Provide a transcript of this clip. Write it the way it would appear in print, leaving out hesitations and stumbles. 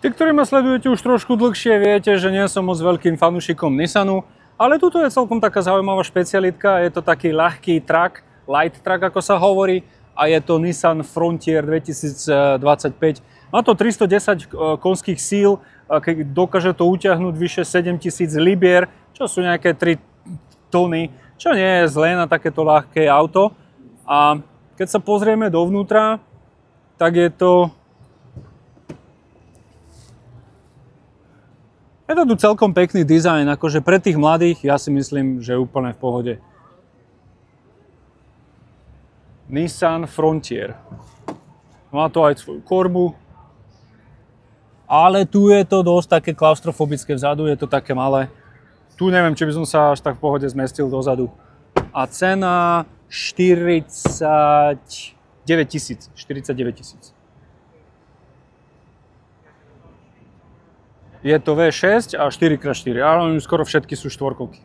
Tí, ktorí ma sledujete už trošku dlhšie, viete, že nie som moc veľkým fanúšikom Nissanu, ale tuto je celkom taká zaujímavá špecialitka. Je to taký ľahký truck, light truck ako sa hovorí, a je to Nissan Frontier 2025. Má to 310 konských síl, keď dokáže to utiahnuť vyše 7000 libier, čo sú nejaké 3 tony, čo nie je zlé na takéto ľahké auto. A keď sa pozrieme dovnútra, tak je to tu celkom pekný dizajn, akože pre tých mladých ja si myslím, že je úplne v pohode. Nissan Frontier. Má to aj svoju korbu, ale tu je to dosť také klaustrofobické vzadu, je to také malé. Tu neviem, či by som sa až tak v pohode zmestil dozadu. A cena 49 000. Je to V6 a 4x4, ale skoro všetky sú štvorkovky.